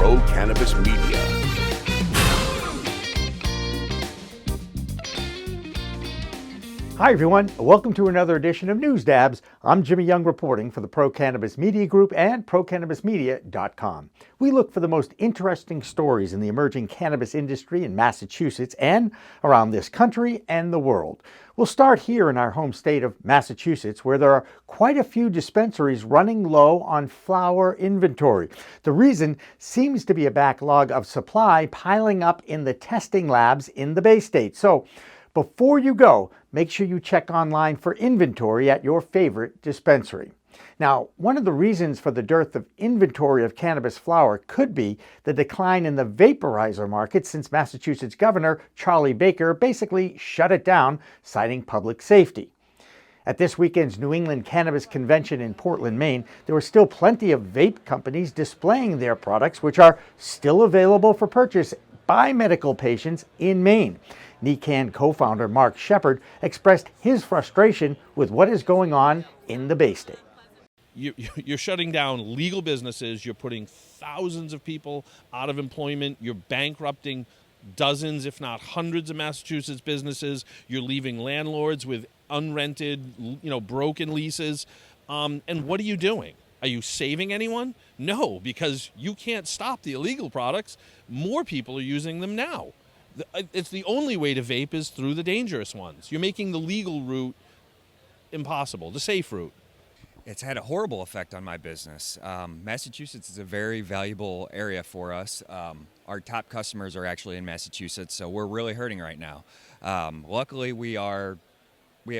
Pro Cannabis Media. Hi everyone, welcome to another edition of News Dabs. I'm Jimmy Young reporting for the Pro Cannabis Media Group and ProCannabisMedia.com. We look for the most interesting stories in the emerging cannabis industry in Massachusetts and around this country and the world. We'll start here in our home state of Massachusetts, where there are quite a few dispensaries running low on flower inventory. The reason seems to be a backlog of supply piling up in the testing labs in the Bay State. So before you go, make sure you check online for inventory at your favorite dispensary. Now, one of the reasons for the dearth of inventory of cannabis flower could be the decline in the vaporizer market since Massachusetts Governor Charlie Baker basically shut it down, citing public safety. At this weekend's New England Cannabis Convention in Portland, Maine, there were still plenty of vape companies displaying their products, which are still available for purchase by medical patients in Maine. NECANN co-founder Mark Shepard expressed his frustration with what is going on in the Bay State. You're shutting down legal businesses, you're putting thousands of people out of employment, you're bankrupting dozens, if not hundreds of Massachusetts businesses, you're leaving landlords with unrented, broken leases. And what are you doing? Are you saving anyone? No, because you can't stop the illegal products. More people are using them now. It's the only way to vape is through the dangerous ones. You're making the legal route impossible, the safe route. It's had a horrible effect on my business. Massachusetts is a very valuable area for us. Our top customers are actually in Massachusetts, so we're really hurting right now. Luckily, we have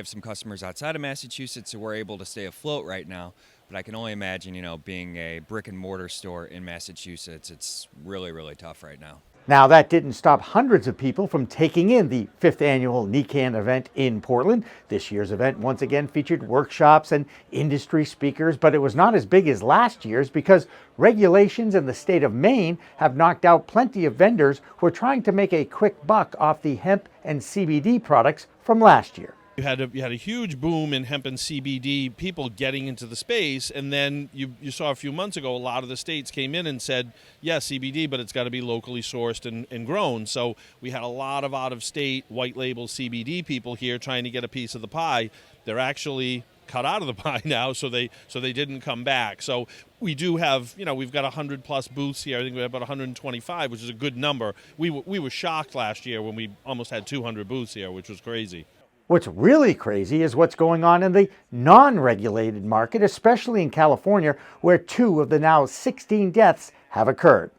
some customers outside of Massachusetts, so we're able to stay afloat right now. But I can only imagine, being a brick and mortar store in Massachusetts, it's really, really tough right now. Now, that didn't stop hundreds of people from taking in the 5th annual NECANN event in Portland. This year's event once again featured workshops and industry speakers, but it was not as big as last year's because regulations in the state of Maine have knocked out plenty of vendors who are trying to make a quick buck off the hemp and CBD products from last year. You had a huge boom in hemp and CBD, people getting into the space, and then you saw a few months ago a lot of the states came in and said, yes, CBD, but it's got to be locally sourced and grown. So we had a lot of out-of-state white label CBD people here trying to get a piece of the pie. They're actually cut out of the pie now, so they didn't come back. So we do have, we've got 100 plus booths here. I think we have about 125, which is a good number. We were shocked last year when we almost had 200 booths here, which was crazy. What's really crazy is what's going on in the non-regulated market, especially in California, where 2 of the now 16 deaths have occurred.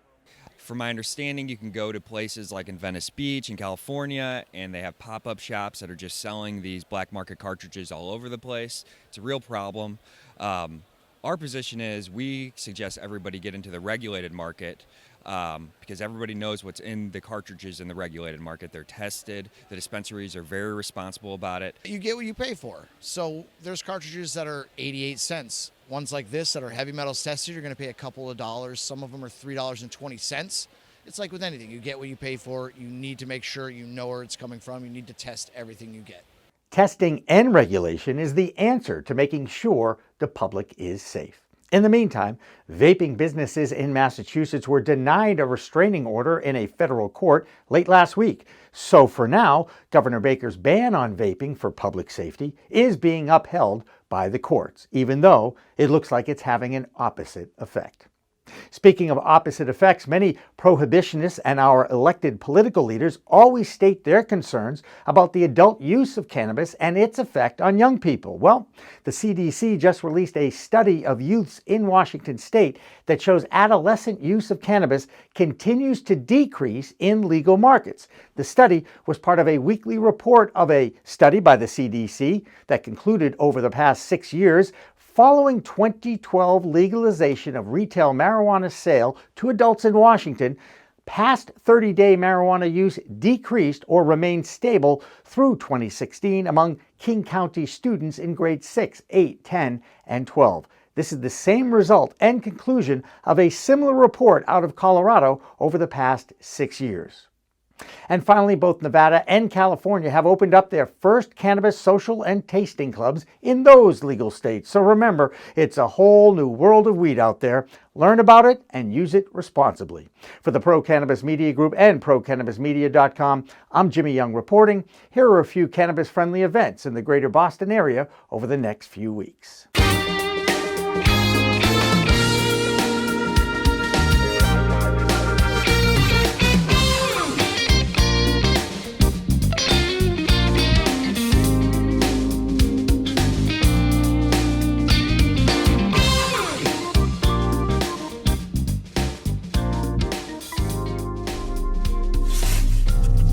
From my understanding, you can go to places like in Venice Beach in California, and they have pop-up shops that are just selling these black market cartridges all over the place. It's a real problem. Our position is we suggest everybody get into the regulated market because everybody knows what's in the cartridges in the regulated market. They're tested. The dispensaries are very responsible about it. You get what you pay for. So there's cartridges that are 88 cents. Ones like this that are heavy metals tested, you're going to pay a couple of dollars. Some of them are $3.20. It's like with anything. You get what you pay for. You need to make sure you know where it's coming from. You need to test everything you get. Testing and regulation is the answer to making sure the public is safe. In the meantime, vaping businesses in Massachusetts were denied a restraining order in a federal court late last week. So for now, Governor Baker's ban on vaping for public safety is being upheld by the courts, even though it looks like it's having an opposite effect. Speaking of opposite effects, many prohibitionists and our elected political leaders always state their concerns about the adult use of cannabis and its effect on young people. Well, the CDC just released a study of youths in Washington state that shows adolescent use of cannabis continues to decrease in legal markets. The study was part of a weekly report of a study by the CDC that concluded over the past 6 years. Following 2012 legalization of retail marijuana sale to adults in Washington, past 30-day marijuana use decreased or remained stable through 2016 among King County students in grades 6, 8, 10, and 12. This is the same result and conclusion of a similar report out of Colorado over the past 6 years. And finally, both Nevada and California have opened up their first cannabis social and tasting clubs in those legal states. So remember, it's a whole new world of weed out there. Learn about it and use it responsibly. For the Pro Cannabis Media Group and ProCannabisMedia.com, I'm Jimmy Young reporting. Here are a few cannabis-friendly events in the greater Boston area over the next few weeks.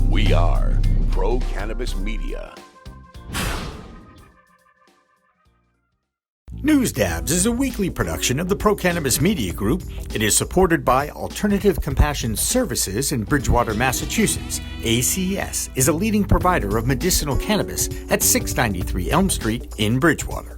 We are Pro Cannabis Media. News Dabs is a weekly production of the Pro Cannabis Media Group. It is supported by Alternative Compassion Services in Bridgewater, Massachusetts. ACS is a leading provider of medicinal cannabis at 693 Elm Street in Bridgewater.